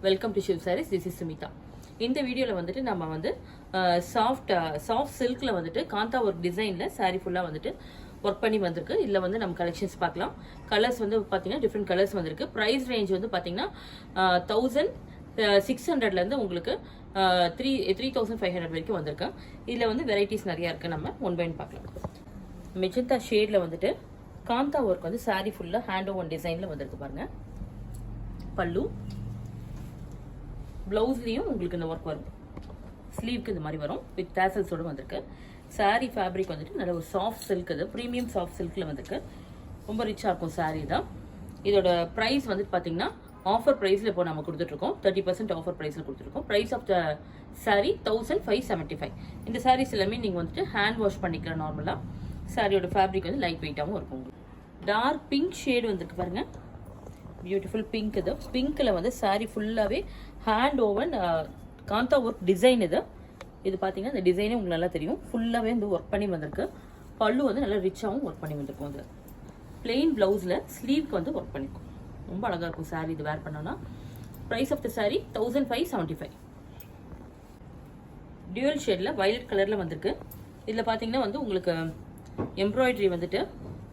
Welcome to Shiv Sarees. This is Sumitha. இந்த வீடியோவில் வந்துட்டு நம்ம வந்து சாஃப்ட் சில்கில் வந்துட்டு காந்தா ஒர்க் டிசைனில் சாரீ ஃபுல்லாக வந்துட்டு ஒர்க் பண்ணி வந்திருக்கு. இதில் வந்து நம்ம கலெக்ஷன்ஸ் பார்க்கலாம். கலர்ஸ் வந்து பார்த்தீங்கன்னா டிஃப்ரெண்ட் கலர்ஸ் வந்திருக்கு. ப்ரைஸ் ரேஞ்ச் வந்து பார்த்தீங்கன்னா 1600 உங்களுக்கு 3500 வரைக்கும் வந்திருக்கு. இதில் வந்து வெரைட்டிஸ் நிறையா இருக்குது. நம்ம ஒன் பை ஒன் பார்க்கலாம். மெஜந்தா ஷேடில் வந்துட்டு காந்தா ஒர்க் வந்து சாரீ ஃபுல்லாக ஹேண்ட் ஓவன் டிசைனில் வந்திருக்கு பாருங்கள். பல்லு ப்ளவுஸ்லேயும் உங்களுக்கு இந்த ஒர்க் வரும். ஸ்லீவ்க்கு இந்த மாதிரி வரும். வித் டேசல்ஸோடு வந்திருக்கு. சாரீ ஃபேப்ரிக் வந்துட்டு நல்ல ஒரு சாஃப்ட் சில்க். இது ப்ரீமியம் சாஃப்ட் சில்கில் வந்திருக்கு. ரொம்ப ரிச்சாக இருக்கும் சாரீ தான். இதோட ப்ரைஸ் வந்துட்டு பார்த்தீங்கன்னா ஆஃபர் ப்ரைஸில் இப்போ நம்ம கொடுத்துட்ருக்கோம். 30% ஆஃபர் ப்ரைஸில் கொடுத்துருக்கோம். Price of the sari 1575. இந்த சாரீஸ் எல்லாமே நீங்கள் வந்துட்டு ஹேண்ட் வாஷ் பண்ணிக்கலாம். நார்மலாக சாரியோட ஃபேப்ரிக் வந்து லைட் வெயிட்டாகவும் இருக்கும். உங்களுக்கு டார்க் பிங்க் ஷேடு வந்துருக்கு பாருங்கள். Beautiful pink. இது பிங்க்கில் வந்து சாரீ ஃபுல்லாகவே hand woven kantha work design. இது பார்த்தீங்கன்னா இந்த டிசைனே உங்களுக்கு நல்லா தெரியும். ஃபுல்லாகவே வந்து ஒர்க் பண்ணி வந்திருக்கு. பல்லு வந்து நல்லா ரிச்சாகவும் ஒர்க் பண்ணி வந்திருக்கும். அது பிளெயின் ப்ளவுஸில் ஸ்லீவ்க்கு வந்து ஒர்க் பண்ணிக்கும். ரொம்ப அழகாக இருக்கும் சாரீ இது வேர் பண்ணோன்னா. Price of the sari 1575. Dual ஷேடில் வயலட் கலரில் வந்திருக்கு. இதில் பார்த்தீங்கன்னா வந்து உங்களுக்கு எம்ப்ராய்டரி வந்துட்டு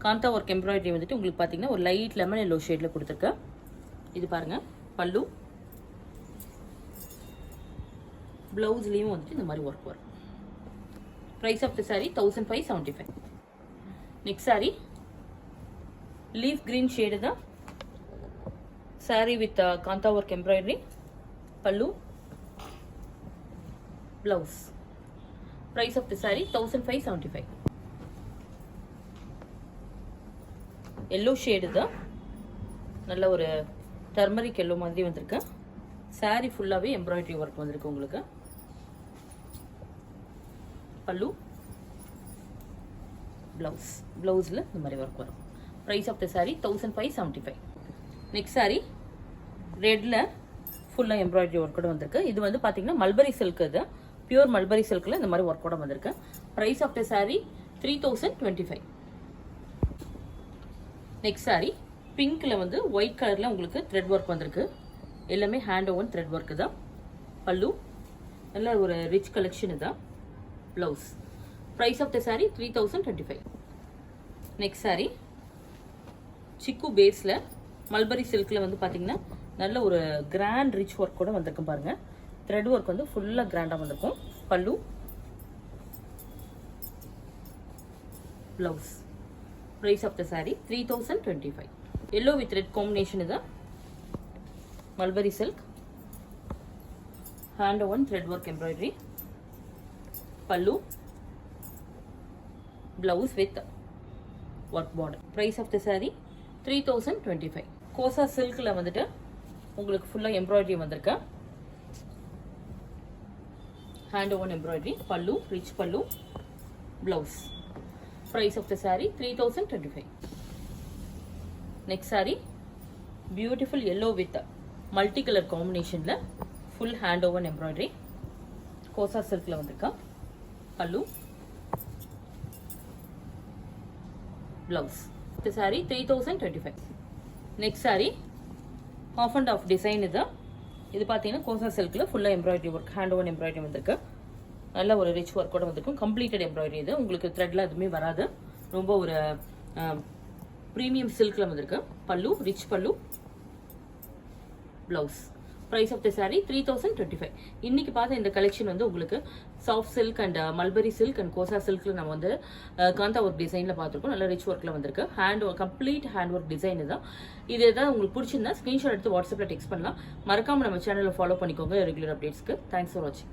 காந்தா ஒர்க் எம்ப்ராய்டரி வந்துட்டு உங்களுக்கு பார்த்தீங்கன்னா ஒரு லைட் லெமன் எல்லோ ஷேடில் கொடுத்துருக்கு. இது பாருங்கள் பல்லு. ப்ளவுஸ்லேயும் வந்துட்டு இந்த மாதிரி ஒர்க் வரும். Price of the sari 1575. Next sari leaf green shade தான். Sari with kantha work embroidery. பல்லு blouse. Price of the sari 1575. Yellow shade தான். நல்ல ஒரு டர்மரிக் எல்லோ மாதிரி வந்திருக்கு. சாரீ ஃபுல்லாகவே எம்ப்ராய்டரி ஒர்க் வந்திருக்கு உங்களுக்கு. பல்லு ப்ளவுஸ். ப்ளவுஸில் இந்த மாதிரி ஒர்க் வரும். Price of the sari 1575. Next sari ரெட்டில் ஃபுல்லாக எம்ப்ராய்டரி ஒர்க்கோட வந்திருக்கு. இது வந்து பார்த்தீங்கன்னா மல்பரி சில்க். இது பியூர் மல்பரி சில்கில் இந்த மாதிரி ஒர்க்கோட வந்திருக்கு. Price of the sari 3025. Next sari பிங்க்கில் வந்து ஒயிட் கலரில் உங்களுக்கு த்ரெட் ஒர்க் வந்திருக்கு. எல்லாமே ஹேண்ட் ஓவன் த்ரெட் ஒர்க்கு தான். பல்லு நல்ல ஒரு ரிச் கலெக்ஷன் தான். Blouse. Price of the sari 3025. Next sari சிக்கு பேஸில் மல்பரி சில்கில் வந்து பார்த்தீங்கன்னா நல்ல ஒரு கிராண்ட் ரிச் ஒர்க் கூட வந்திருக்கும் பாருங்கள். த்ரெட் ஒர்க் வந்து ஃபுல்லாக கிராண்டாக வந்திருக்கும். பல்லு blouse. Price of the sari 3025. Yellow with red combination. இது mulberry silk hand woven thread work embroidery. பல்லு blouse with work border. Price of the sari 3025. Kosa சில்கில் வந்துட்டு உங்களுக்கு ஃபுல்லாக எம்ப்ராய்டரி வந்திருக்கு. Hand woven embroidery. பல்லு ரிச் பல்லு. Blouse. Price of the saree 3025. Next saree beautiful yellow with multicolor combination la full hand woven embroidery. Kosa silk la vandirukka. Pallu blouse. The saree 3025. Next saree half and half design இது பார்த்தீங்கன்னா கோசா சில்கில் ஃபுல்லாக embroidery work hand woven embroidery வந்திருக்கு. நல்ல ஒரு rich ஒர்க்கோட வந்திருக்கும். Completed embroidery. இது உங்களுக்கு த்ரெட்லாம் எதுவுமே வராது. ரொம்ப ஒரு ப்ரீமியம் சில்கில் வந்திருக்கு. பல்லு ரிச் பல்லு. Blouse. Price of the sari 3025. இன்னைக்கு பார்த்த இந்த கலெக்ஷன் வந்து உங்களுக்கு soft silk and mulberry silk and kosa சில்கில் நம்ம வந்து காந்தா ஒர்க் டிசைனில் பார்த்துருக்கோம். நல்ல ரிச் ஒர்க்கில் வந்திருக்கு. Hand work complete hand work design தான். இது எதாவது உங்களுக்கு பிடிச்சிருந்தா ஸ்க்ரீன்ஷாட் எடுத்து வாட்ஸ்அப்பில் டெக்ஸ்ட் பண்ணலாம். மறக்காமல் நம்ம சேனலை ஃபாலோ பண்ணிக்கோங்க ரெகுலர் அப்டேட்ஸ்க்கு. தேங்க்ஸ் ஃபார் வாட்சிங்.